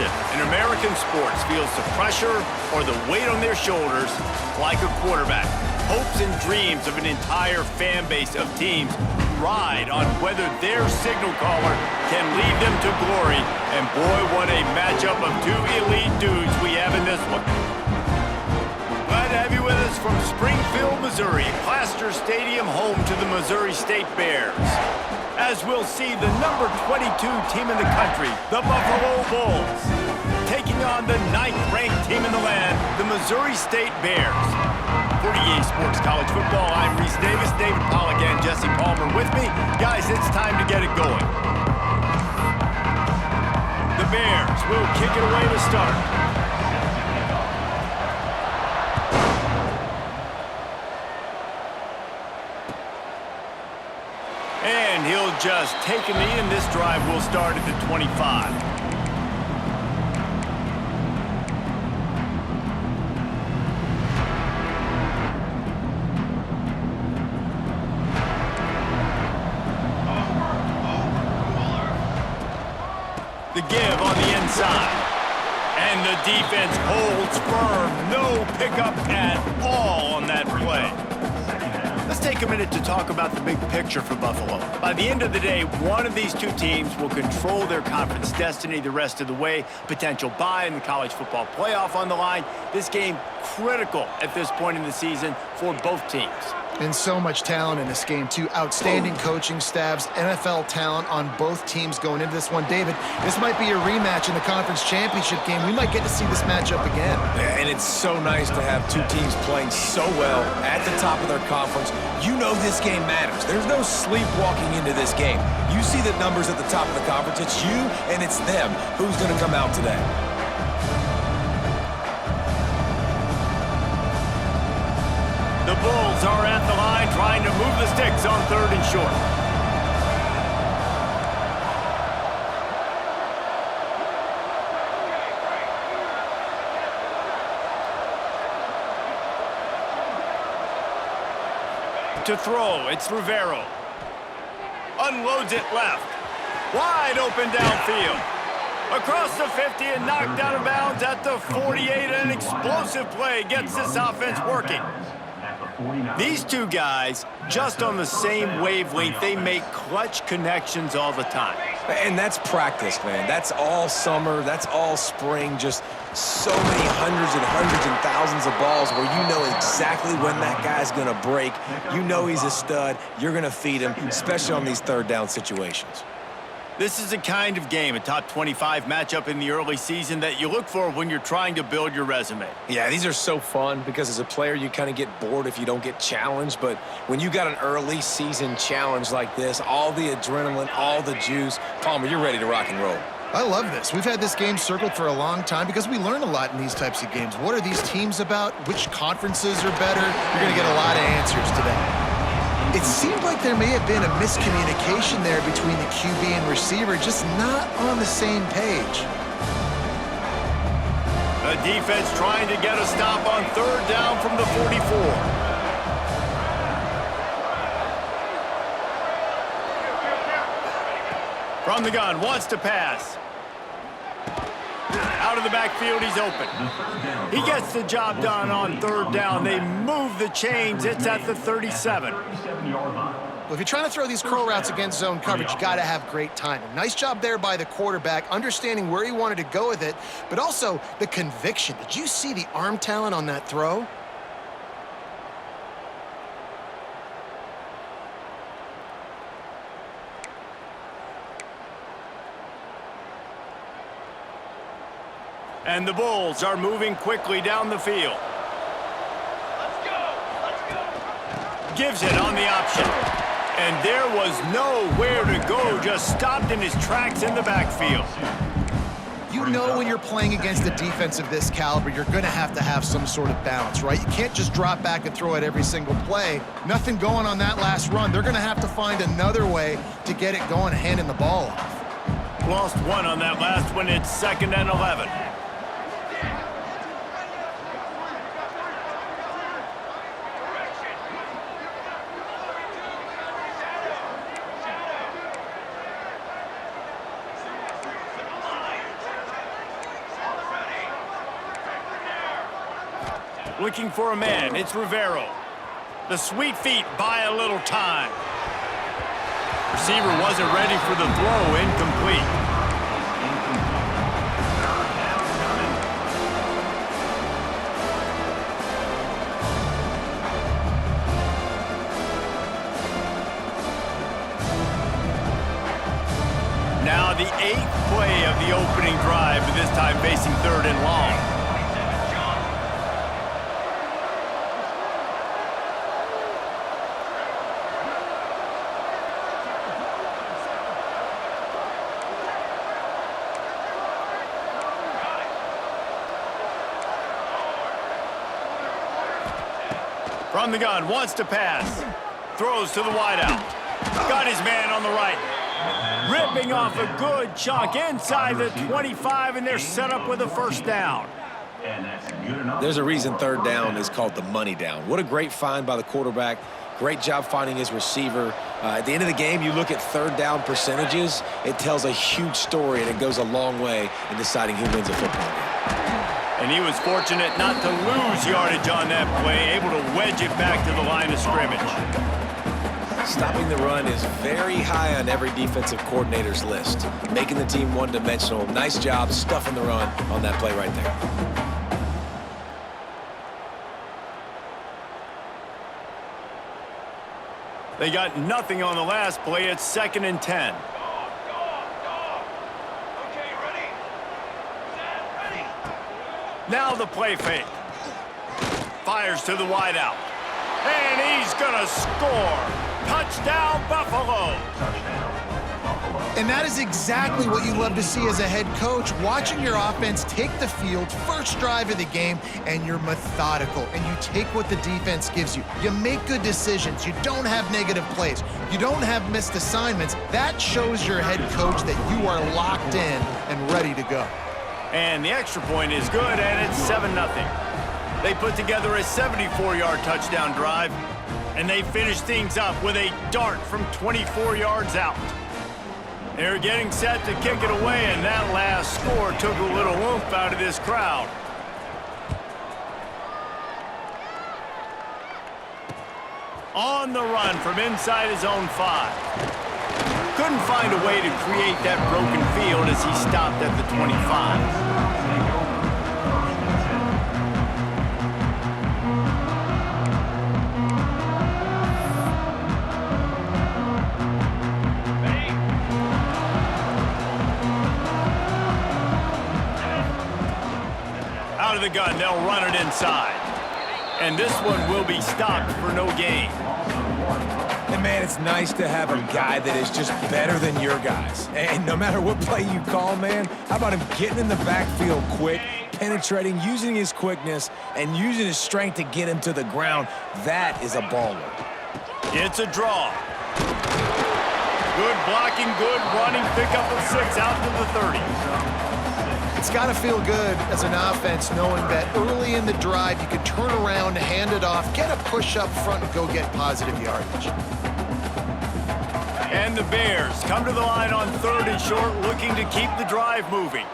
person in American sports feels the pressure or the weight on their shoulders like a quarterback. Hopes and dreams of an entire fan base of teams ride on whether their signal caller can lead them to glory. And boy, what a matchup of two elite dudes we have in this one. Glad to have you with us from Springfield, Missouri, Plaster Stadium, home to the Missouri State Bears. As we'll see the number 22 team in the country, the Buffalo Bulls, taking on the 9th-ranked team in the land, the Missouri State Bears. For EA Sports College Football, I'm Reese Davis, David Pollack, and Jesse Palmer with me. Guys, it's time to get it going. The Bears will kick it away to start. And he'll just take a knee, and this drive will start at the 25. The give on the inside. And the defense holds firm. No pickup at all on that play. Let's take a minute to talk about the big picture for Buffalo. By the end of the day, one of these two teams will control their conference destiny the rest of the way. Potential bye in the college football playoff on the line. This game critical at this point in the season for both teams. And so much talent in this game, too. Outstanding coaching staffs, NFL talent on both teams going into this one. David, this might be a rematch in the conference championship game. We might get to see this matchup again. Yeah, and it's so nice to have two teams playing so well at the top of their conference. You know this game matters. There's no sleepwalking into this game. You see the numbers at the top of the conference. It's you and it's them. Who's going to come out today? The Bulls are at the line trying to move the sticks on 3rd and short. To throw, it's Rivero. Unloads it left. Wide open downfield. Across the 50 and knocked out of bounds at the 48. An explosive play gets this offense working. These two guys, just on the same wavelength, they make clutch connections all the time. And that's practice, man. That's all summer. That's all spring. Just so many hundreds and thousands of balls where you know exactly when that guy's going to break. You know he's a stud. You're going to feed him, especially on these 3rd down situations. This is the kind of game, a top 25 matchup in the early season, that you look for when you're trying to build your resume. Yeah, these are so fun because as a player, you kind of get bored if you don't get challenged. But when you got an early season challenge like this, all the adrenaline, all the juice, Palmer, you're ready to rock and roll. I love this. We've had this game circled for a long time because we learn a lot in these types of games. What are these teams about? Which conferences are better? You're going to get a lot of answers today. It seemed like there may have been a miscommunication there between the QB and receiver, just not on the same page. The defense trying to get a stop on 3rd down from the 44. From the gun, wants to pass. Out of the backfield, he's open. He gets the job done on 3rd down. They move the chains. It's at the 37. Well, if you're trying to throw these curl routes against zone coverage, you got to have great timing. Nice job there by the quarterback, understanding where he wanted to go with it, but also the conviction. Did you see the arm talent on that throw? And the Bulls are moving quickly down the field. Let's go! Gives it on the option. And there was nowhere to go, just stopped in his tracks in the backfield. You know when you're playing against a defense of this caliber, you're going to have some sort of balance, right? You can't just drop back and throw it every single play. Nothing going on that last run. They're going to have to find another way to get it going, handing the ball off. Lost one on that last one. It's 2nd and 11. Looking for a man, it's Rivero. The sweet feet buy a little time. Receiver wasn't ready for the throw, incomplete. Now the 8th play of the opening drive, but this time facing 3rd and long. From the gun, wants to pass. Throws to the wideout. Got his man on the right. Ripping off a good chunk inside the 25, and they're set up with a first down. There's a reason 3rd down is called the money down. What a great find by the quarterback. Great job finding his receiver. At the end of the game, you look at 3rd down percentages. It tells a huge story, and it goes a long way in deciding who wins a football game. And he was fortunate not to lose yardage on that play, able to wedge it back to the line of scrimmage. Stopping the run is very high on every defensive coordinator's list. Making the team one-dimensional. Nice job stuffing the run on that play right there. They got nothing on the last play. It's 2nd and 10. Okay, ready? Set, ready. Now the play fake. Fires to the wideout. And he's gonna score. Touchdown, Buffalo. And that is exactly what you love to see as a head coach, watching your offense take the field, first drive of the game, and you're methodical, and you take what the defense gives you. You make good decisions. You don't have negative plays. You don't have missed assignments. That shows your head coach that you are locked in and ready to go. And the extra point is good, and it's 7-0. They put together a 74-yard touchdown drive, and they finish things up with a dart from 24 yards out. They're getting set to kick it away, and that last score took a little oomph out of this crowd. On the run from inside his own 5. Couldn't find a way to create that broken field as he stopped at the 25. Out of the gun, they'll run it inside. And this one will be stopped for no gain. And man, it's nice to have a guy that is just better than your guys. And no matter what play you call, man, how about him getting in the backfield quick, penetrating, using his quickness, and using his strength to get him to the ground? That is a baller. It's a draw. Good blocking, good running, pickup of 6 out to the 30. It's got to feel good as an offense knowing that early in the drive you can turn around, hand it off, get a push up front, and go get positive yardage. And the Bears come to the line on 3rd and short, looking to keep the drive moving.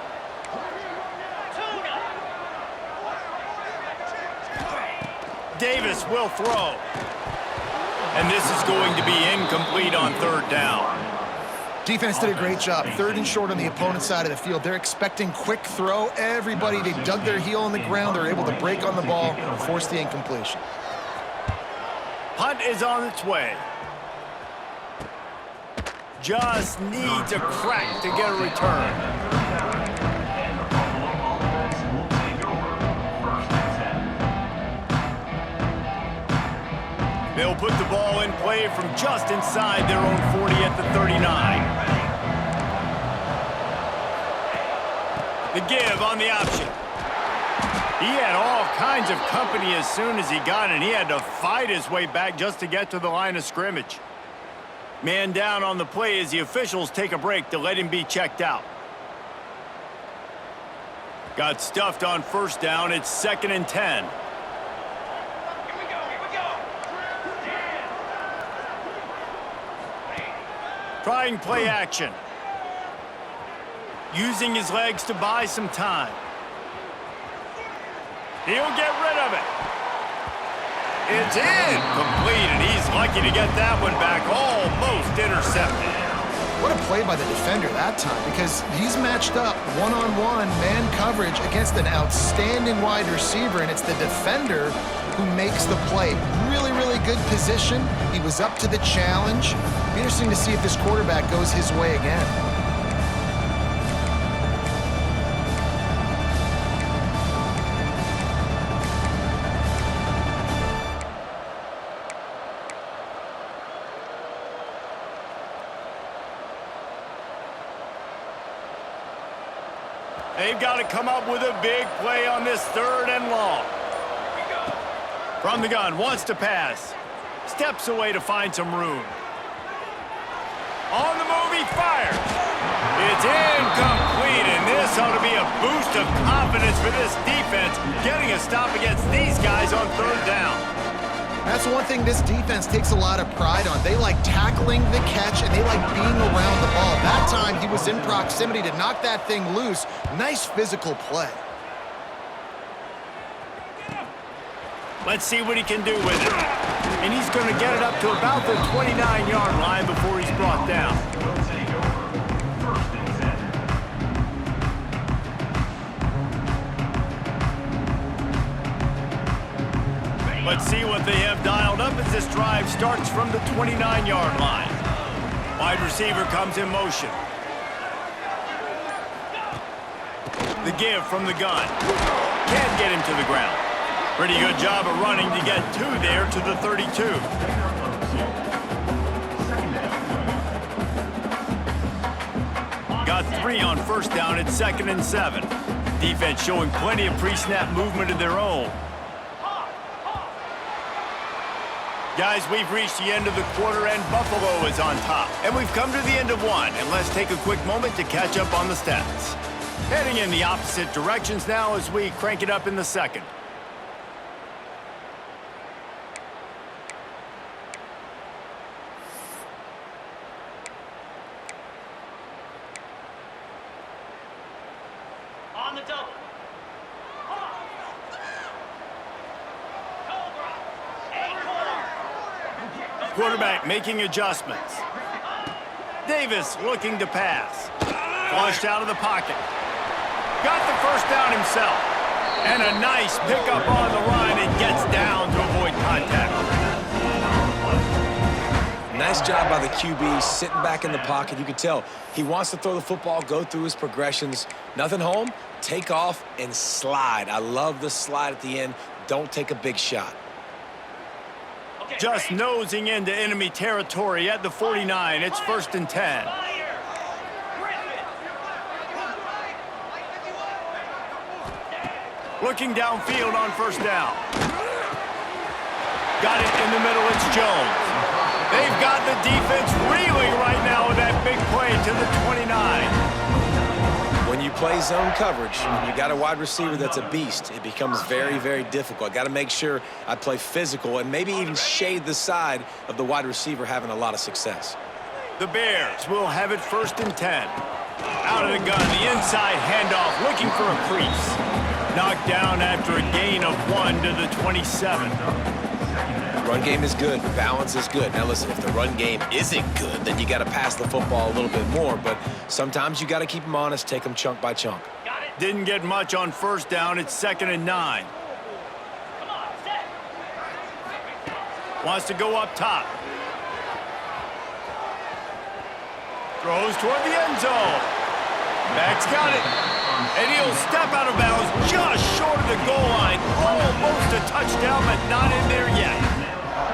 Davis will throw. And this is going to be incomplete on 3rd down. Defense did a great job. 3rd and short on the opponent's side of the field. They're expecting quick throw. Everybody, they dug their heel on the ground. They're able to break on the ball and force the incompletion. Punt is on its way. Just needs a crack to get a return. They'll put the ball in play from just inside their own 40 at the 39. The give on the option. He had all kinds of company as soon as he got it. He had to fight his way back just to get to the line of scrimmage. Man down on the play as the officials take a break to let him be checked out. Got stuffed on 1st down. It's 2nd and 10. Trying play action. Using his legs to buy some time. He'll get rid of it. It's in. Complete, and he's lucky to get that one back. Almost intercepted. What a play by the defender that time, because he's matched up one-on-one man coverage against an outstanding wide receiver, and it's the defender who makes the play. Really, really good position. He was up to the challenge. Be interesting to see if this quarterback goes his way again. They've got to come up with a big play on this 3rd and long. From the gun, wants to pass. Steps away to find some room. On the move, he fires. It's incomplete, and this ought to be a boost of confidence for this defense, getting a stop against these guys on 3rd down. That's one thing this defense takes a lot of pride on. They like tackling the catch, and they like being around the ball. That time, he was in proximity to knock that thing loose. Nice physical play. Let's see what he can do with it. And he's going to get it up to about the 29-yard line before he's brought down. Let's see what they have dialed up as this drive starts from the 29-yard line. Wide receiver comes in motion. The give from the gun. Can't get him to the ground. Pretty good job of running to get 2 there to the 32. Got 3 on 1st down at 2nd and 7. Defense showing plenty of pre-snap movement of their own. Guys, we've reached the end of the quarter, and Buffalo is on top. And we've come to the end of one, and let's take a quick moment to catch up on the stats. Heading in the opposite directions now as we crank it up in the 2nd. On the double. Quarterback making adjustments. Davis looking to pass. Flushed out of the pocket. Got the 1st down himself. And a nice pickup on the run and gets down to avoid contact. Nice job by the QB, sitting back in the pocket. You can tell he wants to throw the football, go through his progressions. Nothing home, take off, and slide. I love the slide at the end. Don't take a big shot. Just nosing into enemy territory at the 49. It's 1st and 10. Looking downfield on 1st down. Got it in the middle. It's Jones. They've got the defense reeling right now with that big play to the 29. When you play zone coverage, and you got a wide receiver that's a beast, it becomes very, very difficult. Got to make sure I play physical and maybe even shade the side of the wide receiver having a lot of success. The Bears will have it 1st and 10. Out of the gun, the inside handoff, looking for a crease. Knocked down after a gain of 1 to the 27. Run game is good. Balance is good. Now listen, if the run game isn't good, then you got to pass the football a little bit more. But sometimes you got to keep them honest, take them chunk by chunk. Didn't get much on 1st down. It's 2nd and 9. Wants to go up top. Throws toward the end zone. Back's got it. And he'll step out of bounds just short of the goal line. Almost a touchdown, but not in there yet.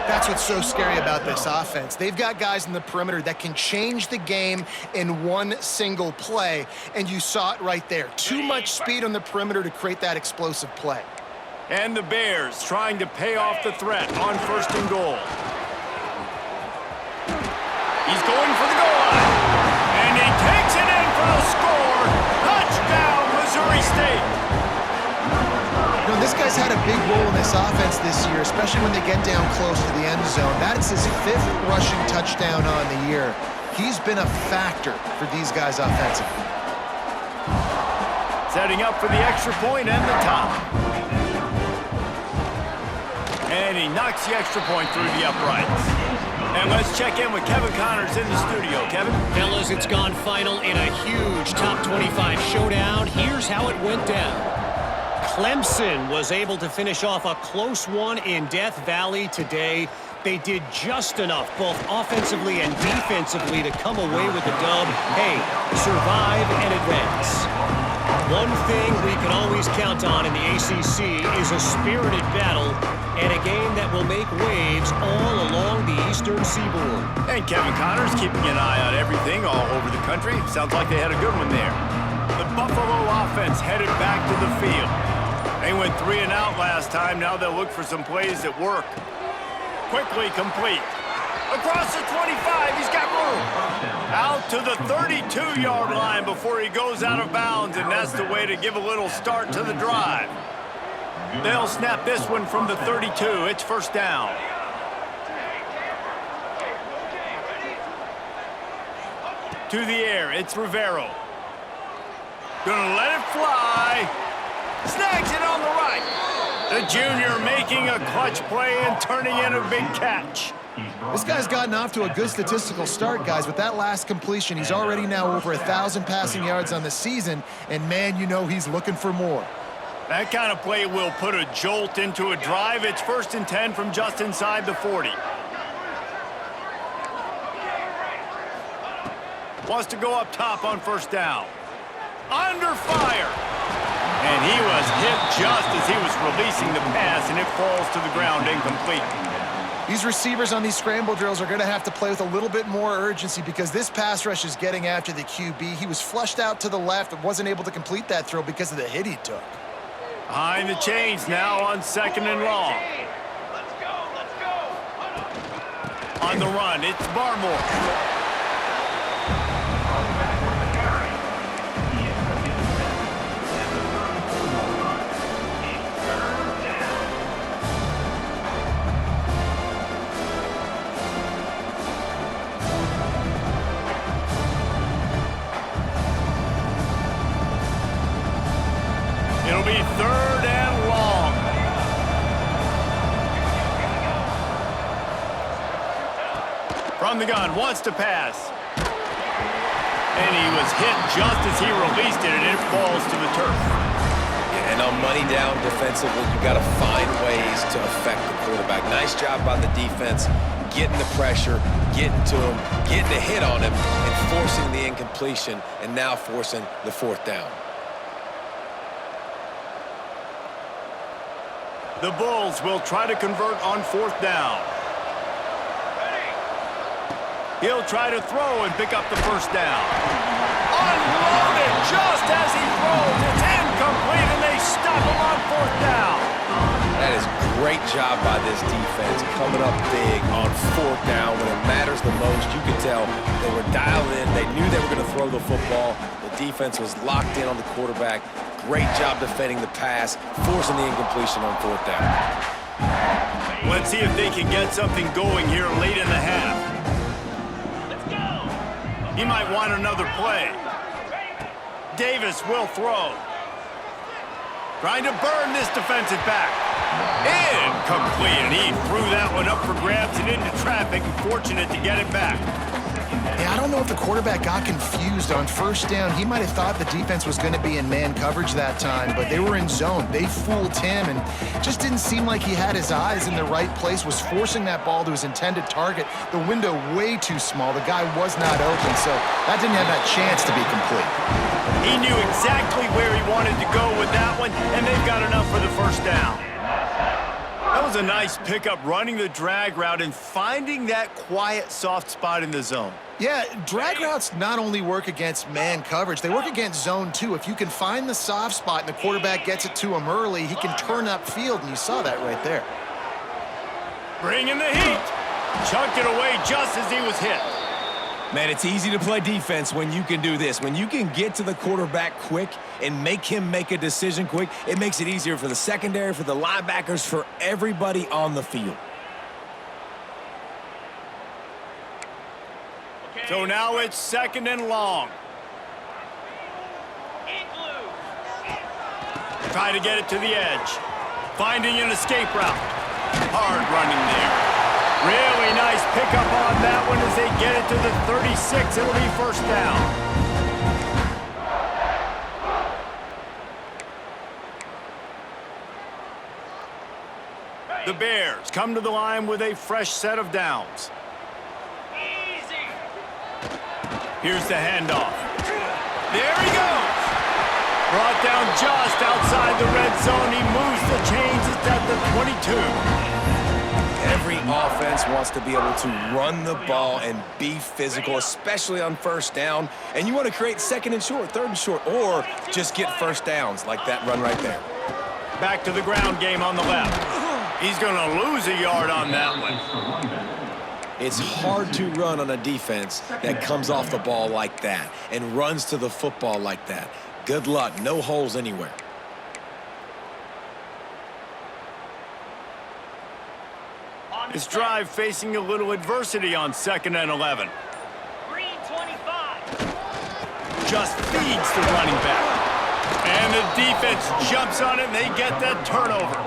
That's what's so scary about this offense. They've got guys in the perimeter that can change the game in one single play, and you saw it right there. Too much speed on the perimeter to create that explosive play. And the Bears trying to pay off the threat on 1st and goal. He's going for the goal line. And he takes it in for the score. Touchdown, Missouri State. You know, this guy's had a big role in this offense this year, especially when they get down close to the end zone. That's his 5th rushing touchdown on the year. He's been a factor for these guys offensively. Setting up for the extra point and the tie. And he knocks the extra point through the uprights. And let's check in with Kevin Connors in the studio. Kevin? Fellas, it's gone final in a huge top 25 showdown. Here's how it went down. Clemson was able to finish off a close one in Death Valley today. They did just enough, both offensively and defensively, to come away with the dub. Hey, survive and advance. One thing we can always count on in the ACC is a spirited battle and a game that will make waves all along the Eastern Seaboard. And Kevin Connors keeping an eye on everything all over the country. Sounds like they had a good one there. The Buffalo offense headed back to the field. They went 3 and out last time. Now they'll look for some plays that work. Quickly complete. Across the 25, he's got room. Out to the 32-yard line before he goes out of bounds, and that's the way to give a little start to the drive. They'll snap this one from the 32. It's first down. To the air, it's Rivero. Gonna let it fly. Snags it on the right. The junior making a clutch play and turning in a big catch. This guy's gotten off to a good statistical start, guys. With that last completion, he's already now over 1,000 passing yards on the season, and man, you know he's looking for more. That kind of play will put a jolt into a drive. It's 1st and 10 from just inside the 40. Wants to go up top on first down. Under fire. And he was hit just as he was releasing the pass, and it falls to the ground incomplete. These receivers on these scramble drills are going to have to play with a little bit more urgency because this pass rush is getting after the QB. He was flushed out to the left and wasn't able to complete that throw because of the hit he took. Behind the chains now on 2nd and long. Let's go. On the run, it's Barmore. It'll be 3rd and long. From the gun, wants to pass. And he was hit just as he released it, and it falls to the turf. Yeah, and on money down defensively, you got to find ways to affect the quarterback. Nice job by the defense, getting the pressure, getting to him, getting a hit on him, and forcing the incompletion, and now forcing the 4th down. The Bulls will try to convert on 4th down. He'll try to throw and pick up the first down. Unloaded just as he throws. It's incomplete, and they stop him on 4th down. That is great job by this defense, coming up big on 4th down when it matters the most. You could tell they were dialed in. They knew they were going to throw the football. The defense was locked in on the quarterback. Great job defending the pass, forcing the incompletion on 4th down. Let's see if they can get something going here late in the half. He might want another play. Davis will throw. Trying to burn this defensive back. Incomplete, and he threw that one up for grabs and into traffic, and fortunate to get it back. Yeah, I don't know if the quarterback got confused on first down. He might have thought the defense was going to be in man coverage that time, but they were in zone. They fooled him, and just didn't seem like he had his eyes in the right place, was forcing that ball to his intended target. The window way too small. The guy was not open, so that didn't have that chance to be complete. He knew exactly where he wanted to go with that one, and they've got enough for the first down. That was a nice pickup, running the drag route and finding that quiet, soft spot in the zone. Yeah, drag routes not only work against man coverage, they work against zone too. If you can find the soft spot and the quarterback gets it to him early, he can turn upfield, and you saw that right there. Bringing the heat. Chucked it away just as he was hit. Man, it's easy to play defense when you can do this. When you can get to the quarterback quick and make him make a decision quick, it makes it easier for the secondary, for the linebackers, for everybody on the field. So now it's 2nd and long. Try to get it to the edge. Finding an escape route. Hard running there. Really nice pickup on that one as they get it to the 36. It'll be first down. The Bears come to the line with a fresh set of downs. Easy. Here's the handoff. There he goes. Brought down just outside the red zone. He moves the chains. It's at the 22. Every offense wants to be able to run the ball and be physical, especially on first down. And you want to create second and short, third and short, or just get first downs like that run right there. Back to the ground game on the left. He's going to lose a yard on that one. It's hard to run on a defense that comes off the ball like that and runs to the football like that. Good luck. No holes anywhere. This drive facing a little adversity on 2nd and 11. Green 25. Just feeds the running back. And the defense jumps on it and they get that turnover.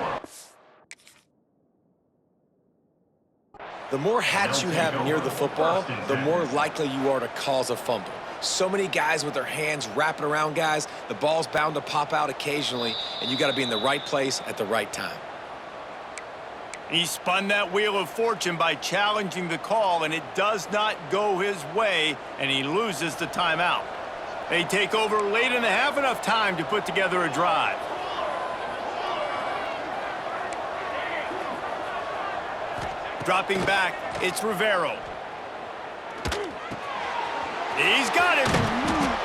The more hats you have near the football, the more likely you are to cause a fumble. So many guys with their hands wrapping around guys, the ball's bound to pop out occasionally, and you got to be in the right place at the right time. He spun that wheel of fortune by challenging the call, and it does not go his way, and he loses the timeout. They take over late in the half, enough time to put together a drive. Dropping back, it's Rivero. He's got it.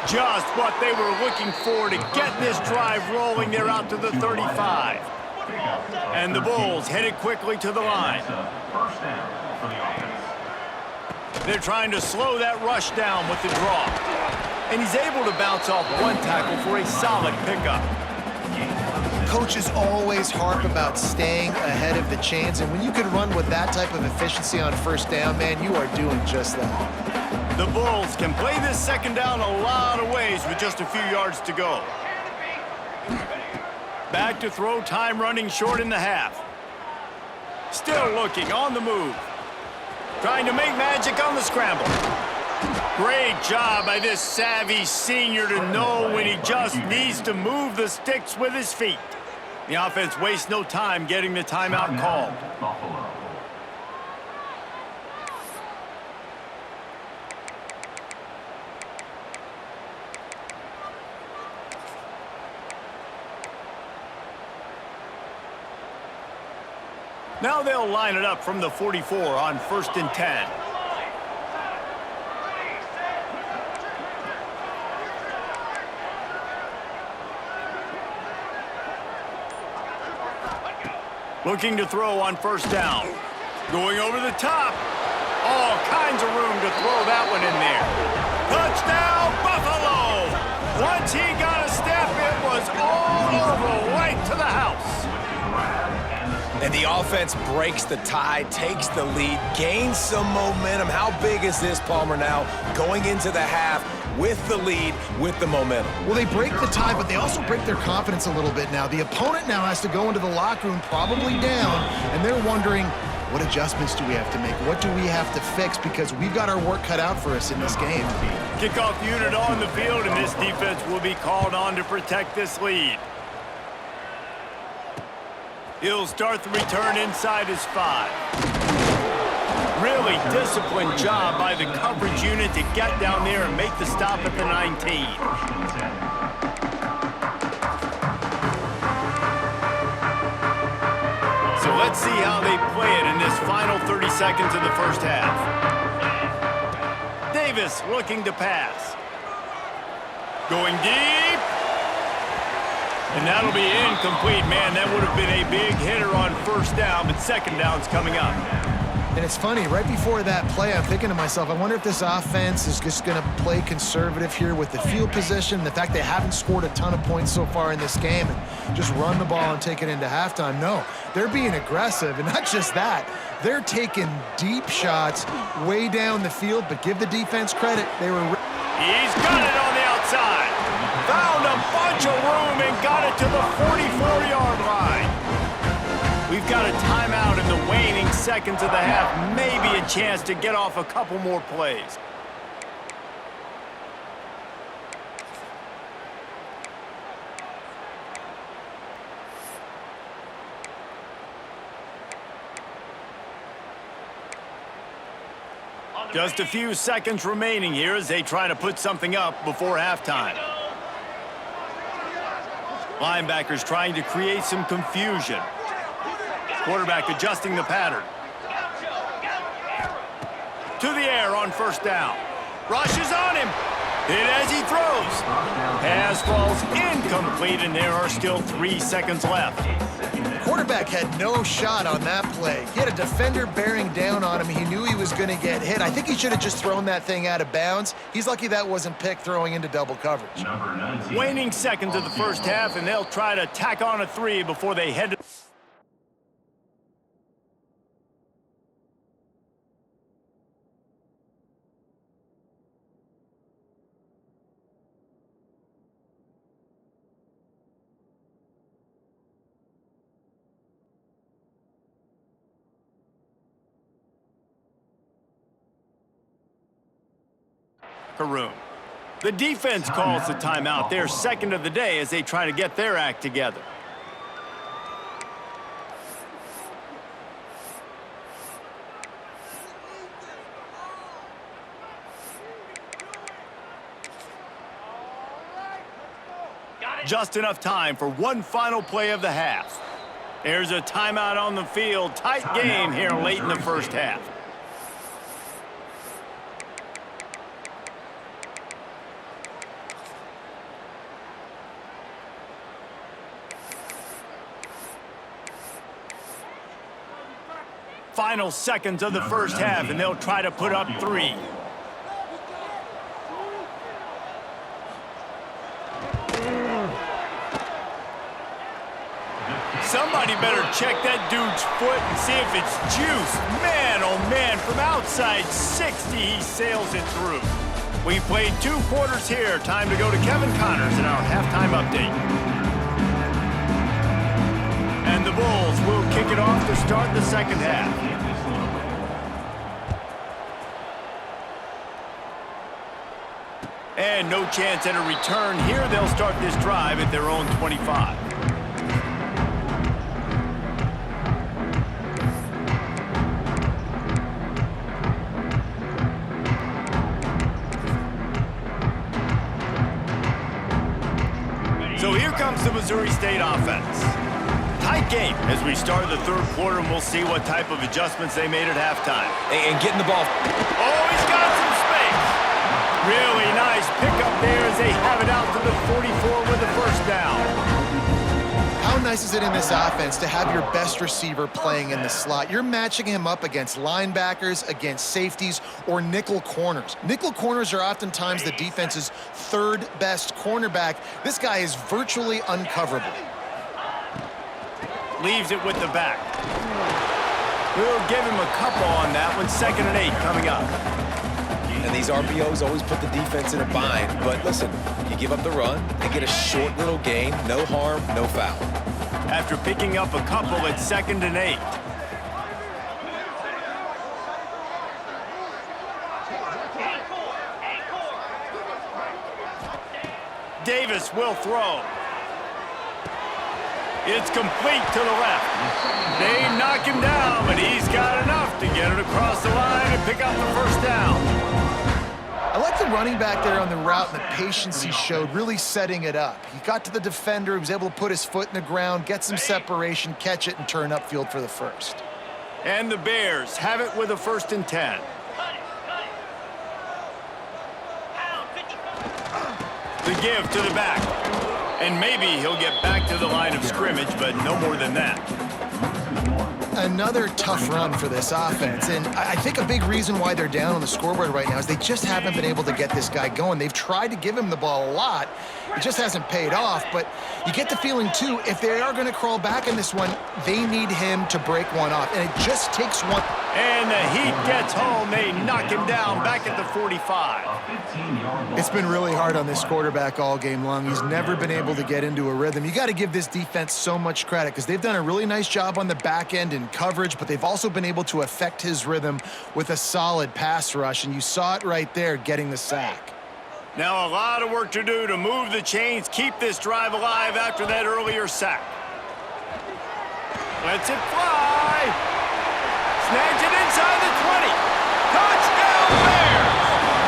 Just what they were looking for to get this drive rolling. They're out to the 35. And the Bulls headed quickly to the line. They're trying to slow that rush down with the draw. And he's able to bounce off one tackle for a solid pickup. Coaches always harp about staying ahead of the chains, and when you can run with that type of efficiency on first down, man, you are doing just that. The Bulls can play this second down a lot of ways with just a few yards to go. Back to throw, time running short in the half. Still looking, on the move. Trying to make magic on the scramble. Great job by this savvy senior to know when he just needs to move the sticks with his feet. The offense wastes no time getting the timeout called. Now they'll line it up from the 44 on 1st and 10. Looking to throw on first down. Going over the top. All kinds of room to throw that one in there. Touchdown, Buffalo! Once he got a step, it was all over, right to the house. And the offense breaks the tie, takes the lead, gains some momentum. How big is this, Palmer, now going into the half with the lead, with the momentum? Well, they break the tie, but they also break their confidence a little bit now. The opponent now has to go into the locker room probably down, and they're wondering, what adjustments do we have to make? What do we have to fix? Because we've got our work cut out for us in this game. Kickoff unit on the field, and this defense will be called on to protect this lead. He'll start the return inside his 5. Really disciplined job by the coverage unit to get down there and make the stop at the 19. So let's see how they play it in this final 30 seconds of the first half. Davis looking to pass. Going deep. And that'll be incomplete. Man, that would have been a big hitter on first down, but second down's coming up. And it's funny, right before that play, I'm thinking to myself, I wonder if this offense is just going to play conservative here with the field position, the fact they haven't scored a ton of points so far in this game, and just run the ball and take it into halftime. No, they're being aggressive, and not just that. They're taking deep shots way down the field, but give the defense credit. They were... He's got it on the outside. Found a bunch of room and got it to the 44-yard line. We've got a timeout in the seconds of the half, maybe a chance to get off a couple more plays. Just a few seconds remaining here as they try to put something up before halftime. Linebackers trying to create some confusion. Quarterback adjusting the pattern. To the air on first down. Rushes on him. Hit as he throws. Pass falls incomplete, and there are still 3 seconds left. Quarterback had no shot on that play. He had a defender bearing down on him. He knew he was going to get hit. I think he should have just thrown that thing out of bounds. He's lucky that wasn't picked throwing into double coverage. Waning seconds of the first half, and they'll try to tack on a 3 before they head to... room. The defense calls the timeout, their second of the day, as they try to get their act together. Just enough time for one final play of the half. There's a timeout on the field. Tight game here late in the first half. Final seconds of the first half, and they'll try to put up 3. Somebody better check that dude's foot and see if it's juice. Man, oh man, from outside 60, he sails it through. We played 2 quarters here. Time to go to Kevin Connors in our halftime update. And the Bulls will kick it off to start the second half. And no chance at a return here. They'll start this drive at their own 25. So here comes the Missouri State offense. Tight game as we start the third quarter, and we'll see what type of adjustments they made at halftime. And getting the ball. Oh, he's got some space. Really nice pickup there as they have it out to the 44 with the first down. How nice is it in this offense to have your best receiver playing in the slot? You're matching him up against linebackers, against safeties, or nickel corners. Nickel corners are oftentimes the defense's third best cornerback. This guy is virtually uncoverable. Leaves it with the back. We'll give him a couple on that one. 2nd and 8 coming up. And these RPOs always put the defense in a bind. But listen, you give up the run, they get a short little gain, no harm, no foul. After picking up a couple at 2nd and 8. Davis will throw. It's complete to the left. They knock him down, but he's got enough to get it across the line and pick up the first down. I like the running back there on the route and the patience he showed, really setting it up. He got to the defender, he was able to put his foot in the ground, get some separation, catch it, and turn upfield for the first. And the Bears have it with a 1st and 10. The give to the back. And maybe he'll get back to the line of scrimmage, but no more than that. Another tough run for this offense, and I think a big reason why they're down on the scoreboard right now is they just haven't been able to get this guy going. They've tried to give him the ball a lot. It just hasn't paid off, but you get the feeling, too, if they are going to crawl back in this one, they need him to break one off, and it just takes one. And the Heat gets home. They knock him down back at the 45. It's been really hard on this quarterback all game long. He's never been able to get into a rhythm. You got to give this defense so much credit because they've done a really nice job on the back end in coverage, but they've also been able to affect his rhythm with a solid pass rush, and you saw it right there getting the sack. Now a lot of work to do to move the chains, keep this drive alive after that earlier sack. Lets it fly. Snags it inside the 20. Touchdown Bears!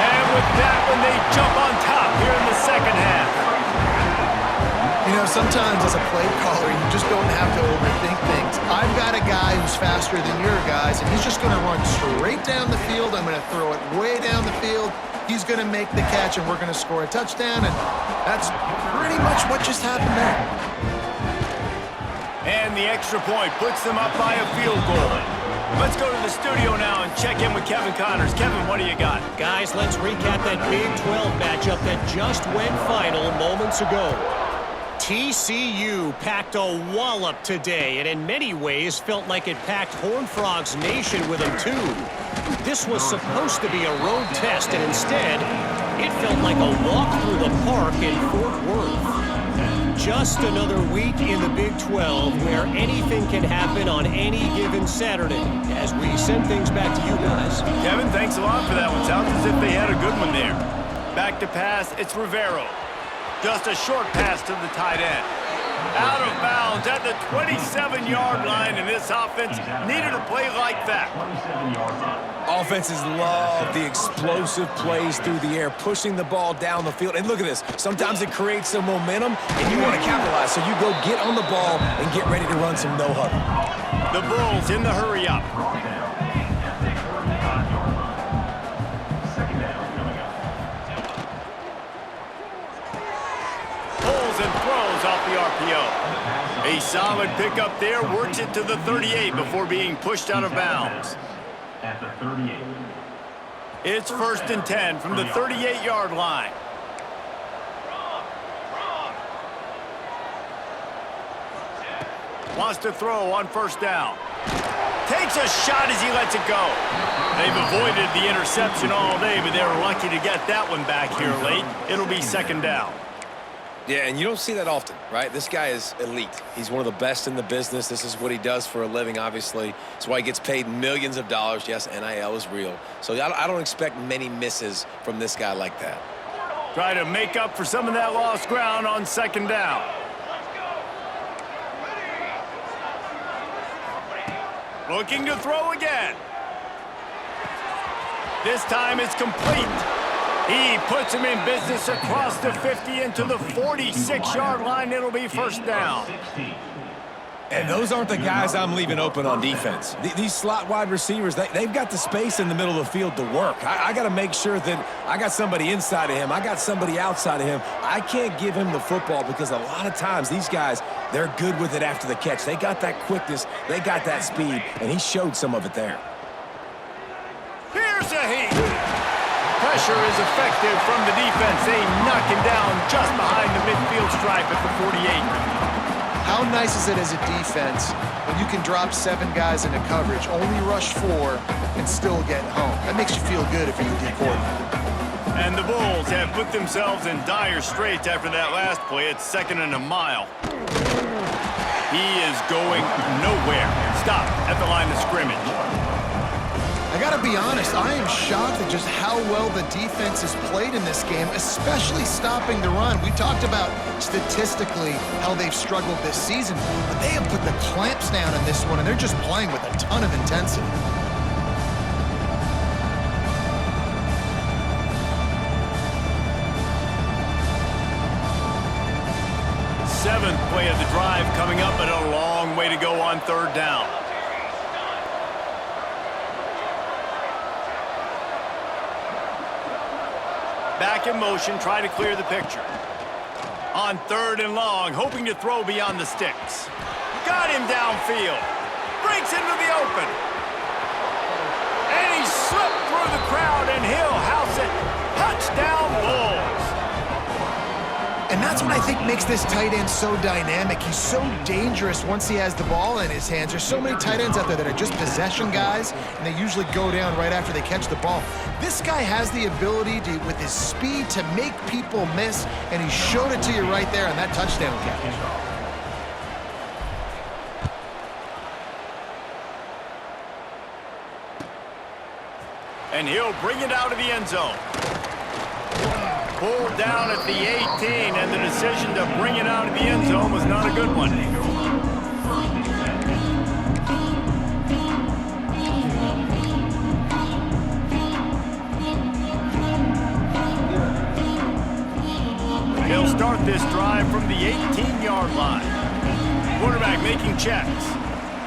And with that one, they jump on top here in the second half. You know, sometimes as a play caller, you just don't have to overthink things. I've got a guy who's faster than your guys, and he's just going to run straight down the field. I'm going to throw it way down the field. He's going to make the catch, and we're going to score a touchdown, and that's pretty much what just happened there. And the extra point puts them up by a field goal. Let's go to the studio now and check in with Kevin Connors. Kevin, what do you got? Guys, let's recap that Big 12 matchup that just went final moments ago. TCU packed a wallop today, and in many ways felt like it packed Horned Frogs Nation with them too. This was supposed to be a road test, and instead, it felt like a walk through the park in Fort Worth. Just another week in the Big 12 where anything can happen on any given Saturday. As we send things back to you guys. Kevin, thanks a lot for that one. Sounds as if they had a good one there. Back to pass, it's Rivero. Just a short pass to the tight end. Out of bounds at the 27-yard line, and this offense needed a play like that. Offenses love the explosive plays through the air, pushing the ball down the field. And look at this. Sometimes it creates some momentum, and you want to capitalize. So you go get on the ball and get ready to run some no-huddle. The Bulls in the hurry-up. Pulls and throws off the RPO. A solid pickup there, works it to the 38 before being pushed out of bounds. At the 38. It's 1st and 10 from the 38-yard line. Wants to throw on 1st down. Takes a shot as he lets it go. They've avoided the interception all day, but they were lucky to get that one back here late. It'll be 2nd down. Yeah, and you don't see that often, right? This guy is elite. He's one of the best in the business. This is what he does for a living, obviously. That's why he gets paid millions of dollars. Yes, NIL is real. So I don't expect many misses from this guy like that. Try to make up for some of that lost ground on 2nd down. Looking to throw again. This time it's complete. He puts him in business across the 50 into the 46-yard line. It'll be 1st down. And those aren't the guys I'm leaving open on defense. These slot wide receivers, they've got the space in the middle of the field to work. I got to make sure that I got somebody inside of him. I got somebody outside of him. I can't give him the football because a lot of times these guys, they're good with it after the catch. They got that quickness. They got that speed, and he showed some of it there. Here's a Heat. Pressure is effective from the defense. They knock him down just behind the midfield stripe at the 48. How nice is it as a defense when you can drop 7 guys into coverage, only rush 4, and still get home? That makes you feel good if you're the D coordinator. And the Bulls have put themselves in dire straits after that last play. It's 2nd and a mile. He is going nowhere. Stop at the line of scrimmage. I got to be honest, I am shocked at just how well the defense has played in this game, especially stopping the run. We talked about statistically how they've struggled this season, but they have put the clamps down in this one, and they're just playing with a ton of intensity. Seventh play of the drive coming up, but a long way to go on 3rd down. Back in motion, try to clear the picture. On 3rd and long, hoping to throw beyond the sticks. Got him downfield. Breaks into the open. And he slipped through the crowd, and he'll house it. Touchdown, Bulls. And that's what I think makes this tight end so dynamic. He's so dangerous once he has the ball in his hands. There's so many tight ends out there that are just possession guys, and they usually go down right after they catch the ball. This guy has the ability to, with his speed, to make people miss, and he showed it to you right there on that touchdown catch. And he'll bring it out of the end zone. Pulled down at the 18, and the decision to bring it out of the end zone was not a good one. He'll start this drive from the 18-yard line. Quarterback making checks.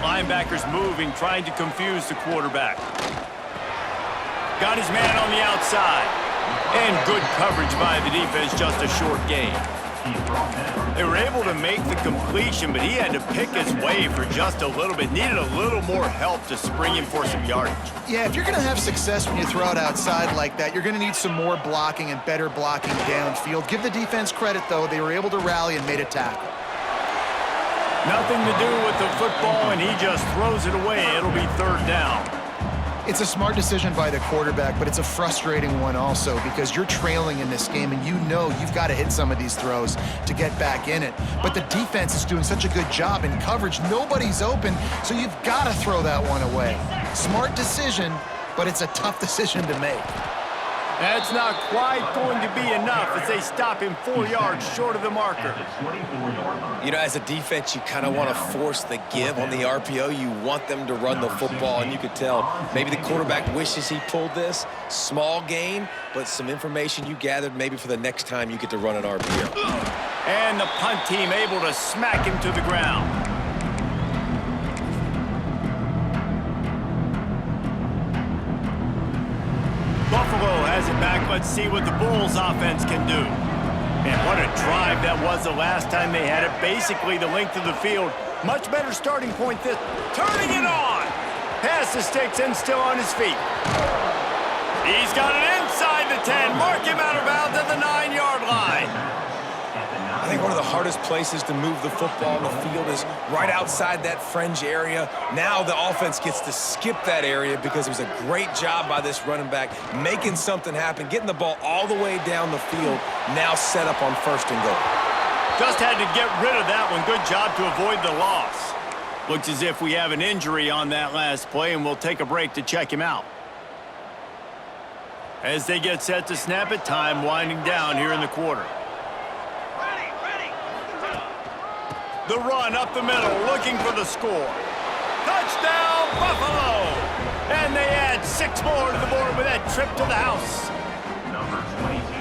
Linebackers moving, trying to confuse the quarterback. Got his man on the outside. And good coverage by the defense, just a short gain. They were able to make the completion, but he had to pick his way for just a little bit. Needed a little more help to spring him for some yardage. Yeah, if you're going to have success when you throw it outside like that, you're going to need some more blocking and better blocking downfield. Give the defense credit, though. They were able to rally and made a tackle. Nothing to do with the football, and he just throws it away. It'll be third down. It's a smart decision by the quarterback, but it's a frustrating one also because you're trailing in this game and you know you've got to hit some of these throws to get back in it. But the defense is doing such a good job in coverage. Nobody's open, so you've got to throw that one away. Smart decision, but it's a tough decision to make. That's not quite going to be enough as they stop him 4 yards short of the marker. You know, as a defense, you kind of want to force the give on the RPO. You want them to run the football, and you could tell maybe the quarterback wishes he pulled this. Small gain, but some information you gathered maybe for the next time you get to run an RPO. And the punt team able to smack him to the ground. Buffalo has it back. Let's see what the Bulls offense can do. And what a drive that was the last time they had it. Basically the length of the field. Much better starting point this. Turning it on. Pass the sticks and still on his feet. He's got it inside the 10. Mark him out of bounds at the 9-yard line. I think one of the hardest places to move the football on the field is right outside that fringe area. Now the offense gets to skip that area because it was a great job by this running back making something happen, getting the ball all the way down the field, now set up on 1st and goal. Just had to get rid of that one. Good job to avoid the loss. Looks as if we have an injury on that last play, and we'll take a break to check him out. As they get set to snap it, time winding down here in the quarter. The run up the middle, looking for the score. Touchdown, Buffalo! And they add 6 more to the board with that trip to the house.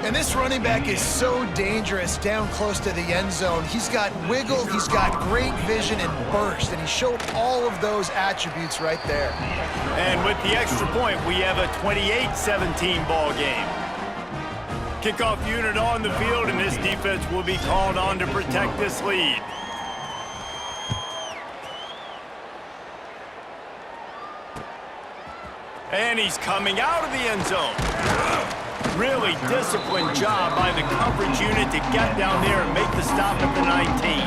And this running back is so dangerous down close to the end zone. He's got wiggle, he's got great vision and burst, and he showed all of those attributes right there. And with the extra point, we have a 28-17 ball game. Kickoff unit on the field, and this defense will be called on to protect this lead. And he's coming out of the end zone. Really disciplined job by the coverage unit to get down there and make the stop at the 19.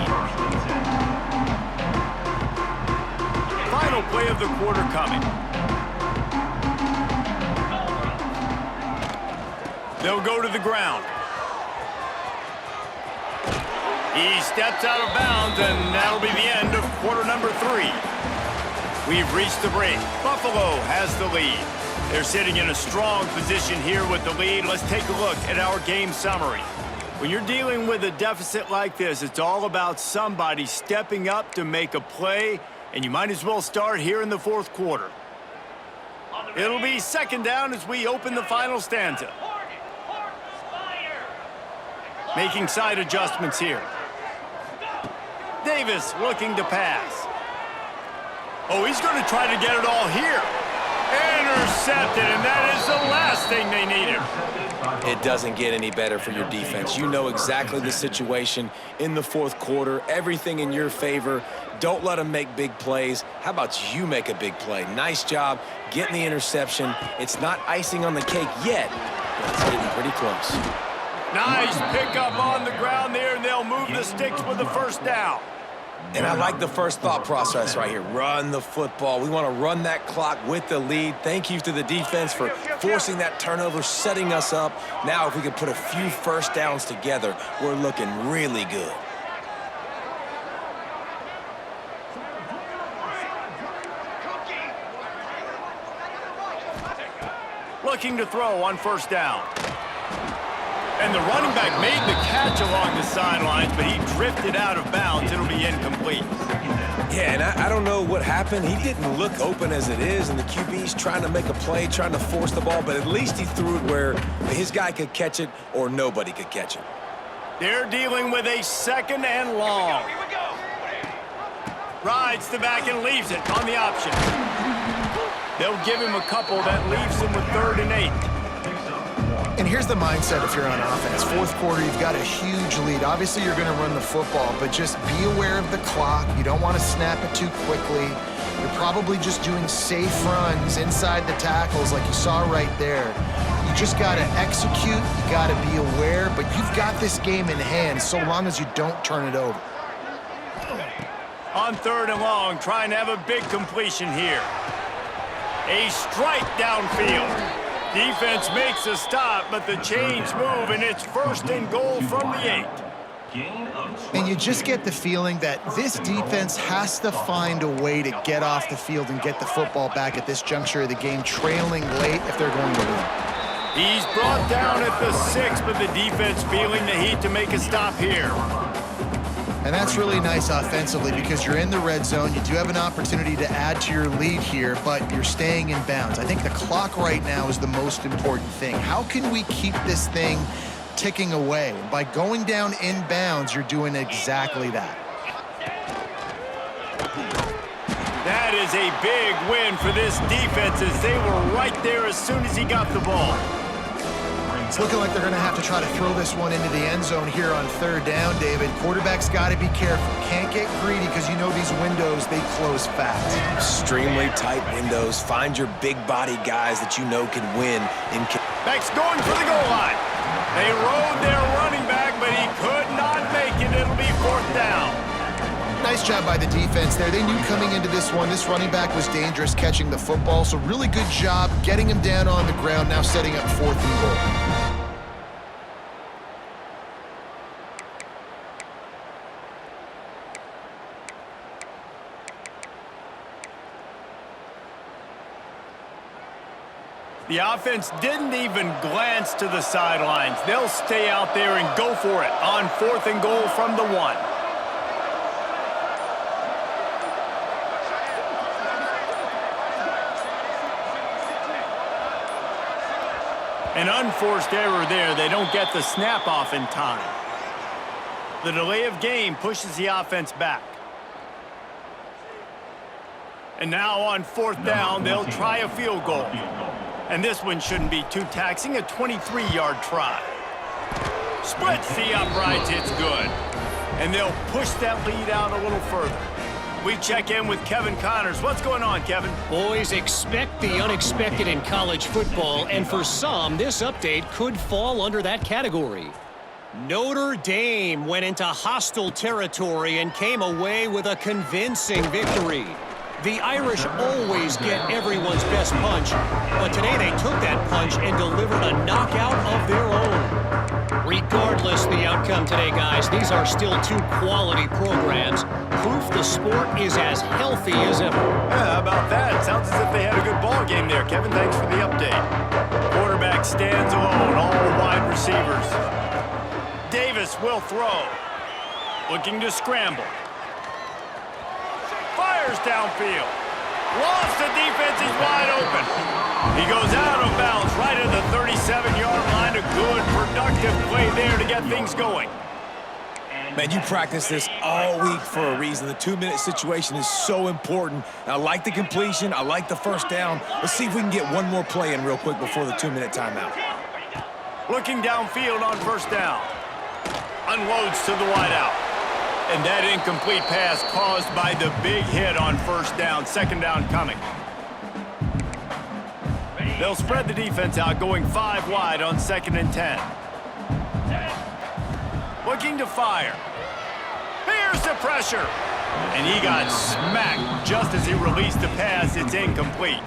Final play of the quarter coming. They'll go to the ground. He steps out of bounds, and that'll be the end of quarter number 3. We've reached the break. Buffalo has the lead. They're sitting in a strong position here with the lead. Let's take a look at our game summary. When you're dealing with a deficit like this, it's all about somebody stepping up to make a play, and you might as well start here in the 4th quarter. It'll be 2nd down as we open the final stanza. Making side adjustments here. Davis looking to pass. Oh, he's going to try to get it all here. Intercepted, and that is the last thing they needed. It doesn't get any better for your defense. You know exactly the situation in the 4th quarter. Everything in your favor. Don't let them make big plays. How about you make a big play? Nice job getting the interception. It's not icing on the cake yet, but it's getting pretty close. Nice pickup on the ground there, and they'll move the sticks with the first down. And I like the first thought process right here. Run the football. We want to run that clock with the lead. Thank you to the defense for forcing that turnover, setting us up. Now if we could put a few first downs together, we're looking really good. Looking to throw on first down. And the running back made the catch along the sidelines, but he drifted out of bounds. It'll be incomplete. Yeah, and I don't know what happened. He didn't look open as it is, and the QB's trying to make a play, trying to force the ball, but at least he threw it where his guy could catch it or nobody could catch it. They're dealing with a second and long. Rides the back and leaves it on the option. They'll give him a couple that leaves him with 3rd and 8. And here's the mindset if you're on offense. Fourth quarter, you've got a huge lead. Obviously, you're going to run the football, but just be aware of the clock. You don't want to snap it too quickly. You're probably just doing safe runs inside the tackles like you saw right there. You just got to execute. You got to be aware, but you've got this game in hand so long as you don't turn it over. On 3rd and long, trying to have a big completion here. A strike downfield. Defense makes a stop, but the chains move, and it's 1st and goal from the 8. And you just get the feeling that this defense has to find a way to get off the field and get the football back at this juncture of the game, trailing late if they're going to win. He's brought down at the 6, but the defense feeling the heat to make a stop here. And that's really nice offensively because you're in the red zone. You do have an opportunity to add to your lead here, but you're staying in bounds. I think the clock right now is the most important thing. How can we keep this thing ticking away? By going down in bounds, you're doing exactly that. That is a big win for this defense as they were right there as soon as he got the ball. It's looking like they're going to have to try to throw this one into the end zone here on 3rd down, David. Quarterback's got to be careful. Can't get greedy because you know these windows, they close fast. Extremely tight windows. Find your big body guys that you know can win. Back's going for the goal line. They rode their running back, but he could not make it. It'll be 4th down. Nice job by the defense there. They knew coming into this one, this running back was dangerous catching the football, so really good job getting him down on the ground, now setting up 4th and goal. The offense didn't even glance to the sidelines. They'll stay out there and go for it on 4th and goal from the 1. An unforced error there. They don't get the snap off in time. The delay of game pushes the offense back. And now on 4th down, they'll try a field goal. And this one shouldn't be too taxing, a 23-yard try. Splits the uprights, it's good. And they'll push that lead out a little further. We check in with Kevin Connors. What's going on, Kevin? Boys, expect the unexpected in college football, and for some, this update could fall under that category. Notre Dame went into hostile territory and came away with a convincing victory. The Irish always get everyone's best punch, but today they took that punch and delivered a knockout of their own. Regardless the outcome today, guys, these are still 2 quality programs. Proof the sport is as healthy as ever. Yeah, how about that? Sounds as if they had a good ball game there, Kevin. Thanks for the update. Quarterback stands alone, all wide receivers. Davis will throw. Looking to scramble. Fires downfield. Lost the defense, he's wide open. He goes out of bounds right at the 37-yard line. A good, productive play there to get things going. Man, you practice this all week for a reason. The 2-minute situation is so important. I like the completion. I like the first down. Let's see if we can get one more play in real quick before the 2-minute timeout. Looking downfield on first down. Unloads to the wideout. And that incomplete pass caused by the big hit on first down. 2nd down coming. They'll spread the defense out, going 5 wide on 2nd and 10. looking to fire. Here's the pressure. And he got smacked just as he released the pass. It's incomplete.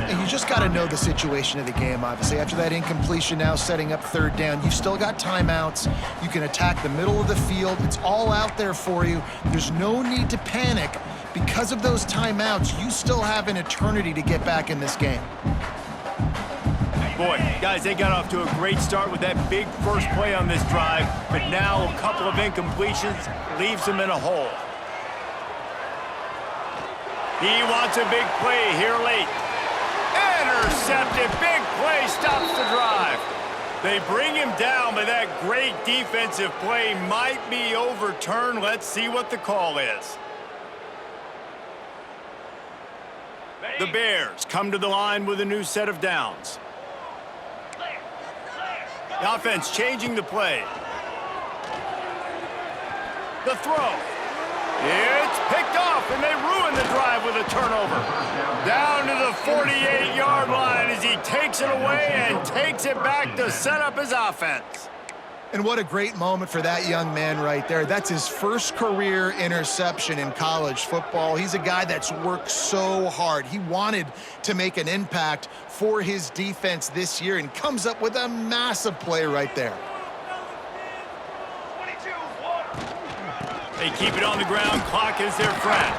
And you just got to know the situation of the game, obviously. After that incompletion, now setting up third down, you've still got timeouts. You can attack the middle of the field. It's all out there for you. There's no need to panic. Because of those timeouts, you still have an eternity to get back in this game. Boy, guys, they got off to a great start with that big first play on this drive, but now a couple of incompletions leaves them in a hole. He wants a big play here late. Intercepted, big play, stops the drive. They bring him down, but that great defensive play might be overturned. Let's see what the call is. The Bears come to the line with a new set of downs. The offense changing the play. The throw. It's picked off, and they ruin the drive with a turnover. Down to the 48-yard line as he takes it away and takes it back to set up his offense. And what a great moment for that young man right there. That's his first career interception in college football. He's a guy that's worked so hard. He wanted to make an impact for his defense this year and comes up with a massive play right there. They keep it on the ground. Clock is their friend.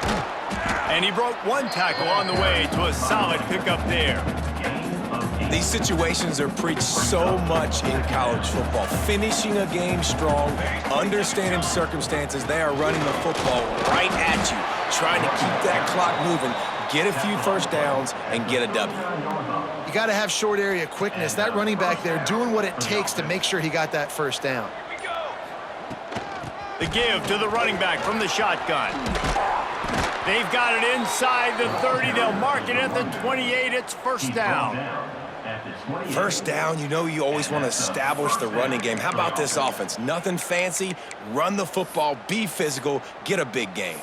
And he broke one tackle on the way to a solid pickup there. These situations are preached so much in college football. Finishing a game strong, understanding circumstances. They are running the football right at you, trying to keep that clock moving, get a few first downs, and get a W. You got to have short area quickness. That running back there doing what it takes to make sure he got that first down. The give to the running back from the shotgun. They've got it inside the 30. They'll mark it at the 28. It's first down. First down, you know you always want to establish the running game. How about this offense? Nothing fancy. Run the football, be physical, get a big gain.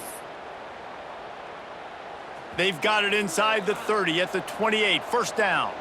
They've got it inside the 30 at the 28. First down.